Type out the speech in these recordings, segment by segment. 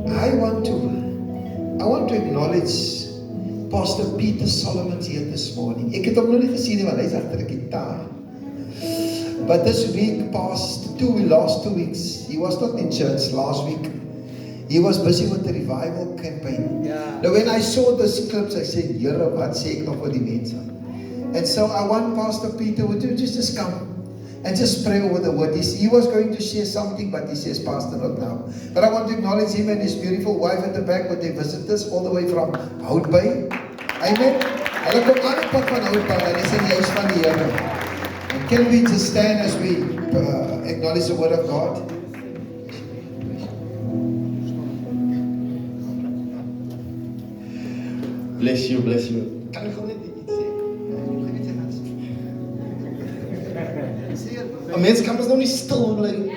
I want to acknowledge Pastor Peter Solomon here this morning. Ek het hom nog nie gesien nie, want hy's agter die gitaar. But this week, last 2 weeks, he was not in church last week. He was busy with the revival campaign. Yeah. Now when I saw those clips, I said, Here, wat sê ek nog vir die mense? And so I want Pastor Peter, would you just come and just pray over the word. He was going to share something, but he says, Pastor, not now. But I want to acknowledge him and his beautiful wife at the back with their visitors all the way from Hout Bay. Amen. Hulle kom aan die pad van Hout Bay en is in die huis van die Here. And can we just stand as we acknowledge the word of God? Bless you, bless you. Kan ek gewoon net iets sê? 'n Mens kan mos nou nie stil bly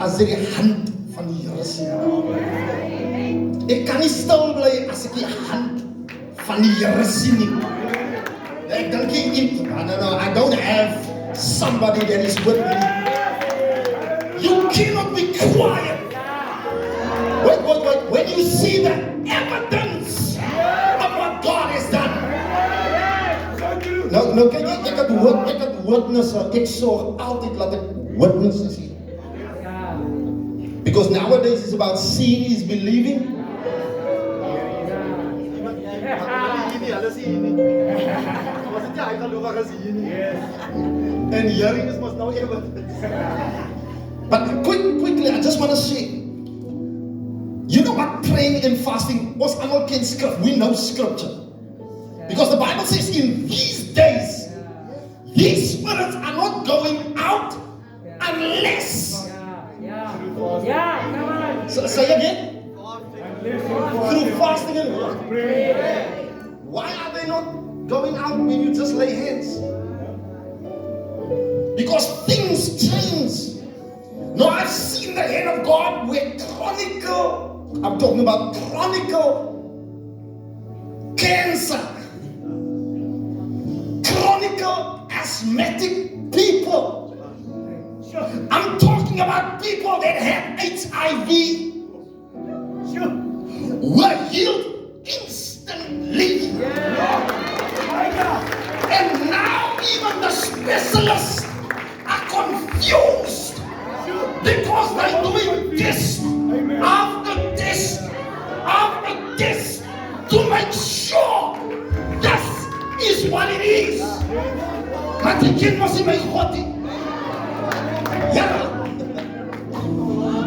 as jy die hand van die Here sien. Ek kan nie stil bly as ek die hand van die Here sien nie. Ek dink I don't have somebody that is with me. You cannot be quiet. Wait. When you see the evidence of what God has done. Nou kyk ek het witness. Ek sorg altyd dat ek witnesses sien. Because nowadays it's about seeing is believing. And hearing is must now evidence. But quickly, I just want to say, you know what praying and fasting was almal ken skrif. We know scripture. Because the Bible says in these days, these spirits are not going out unless. So, say again. Through fasting and prayer. Why are they not going out when you just lay hands? Because things change. Now I've seen the hand of God where I'm talking about chronic cancer, chronic asthmatic people. I'm talking about people that have HIV were healed instantly. And now even the specialists are confused because they're doing this after this to make sure this is what it is. Maar die kind was in my God. Yeah.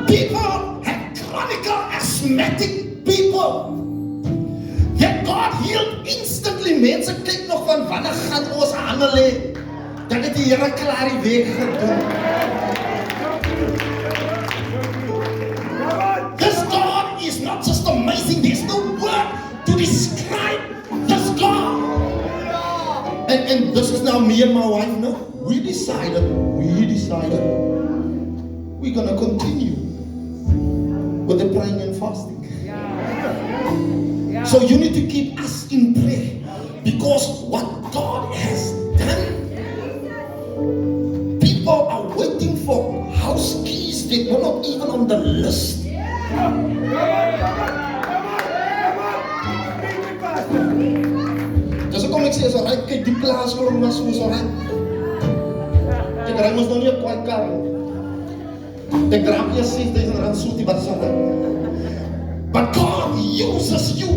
People have chronic asthmatic people that God healed instantly. Mense kyk nog van wanneer gaan ons hande lê? Dan het die Here klaar die weg gedoen. This God is not just amazing. There's no word to describe this God. And this is now me and my wife. No, we decided we're gonna continue with the praying and fasting. So you need to keep us in prayer because what God has done. People are waiting for house keys that were not even on the list. Dis hoekom ek sê as hy kyk die plaas kom maar soos hy. Ek ry mos nou nie 'n kwai kar nie. Ek dra hier R6000 soet die wat sê. But God uses you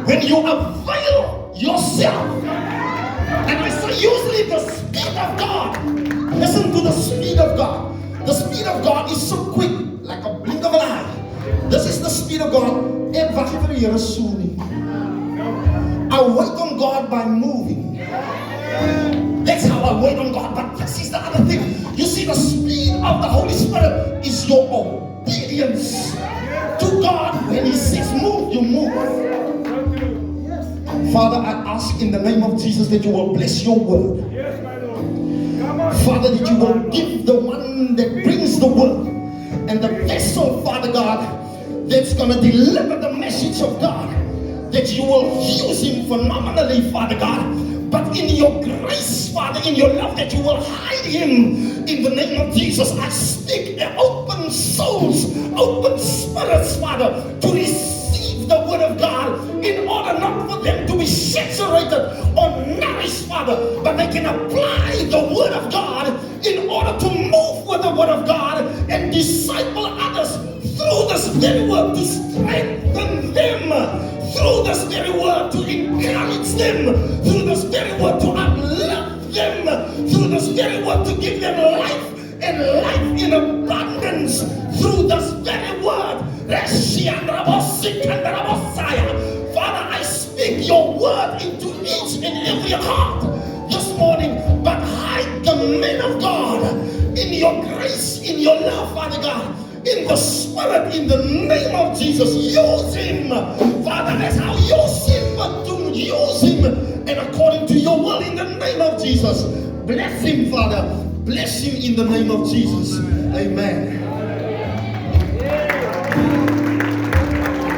when you avail yourself. And I say usually the speed of God. Listen to the speed of God. The speed of God is so quick, like a blink of an eye. This is the speed of God. Ek wag vir die Here so nie. I wait on God by moving. That's how I wait on God. But this is the other thing. You see, the speed of the Holy Spirit is your obedience to God. When He says move, you move. Father, I ask in the name of Jesus that you will bless your word. Father, that you will give the one that brings the word and the vessel, Father God, that's going to deliver the message of God, that you will use him phenomenally, Father God. But in your grace, Father, in your love, that you will hide him in the name of Jesus. I speak the open open souls, open spirits, Father, to receive the word of God, in order not for them to be saturated or nourished, Father, but they can apply the word of God in order to move with the word of God and disciple others through this very word, to strengthen them, through this very word, to encourage them, through this very word, to uplift them, through this very word, to give them life and life in abundance, through this very word. Father, I speak your word into each and every heart this morning, but hide the men of God in your grace, in your love, Father God, in the Spirit, in the name of Jesus. Use him, Father, as how you see fit to use him, and according to your will, in the name of Jesus. Bless him, Father. Bless him in the name of Jesus. Amen.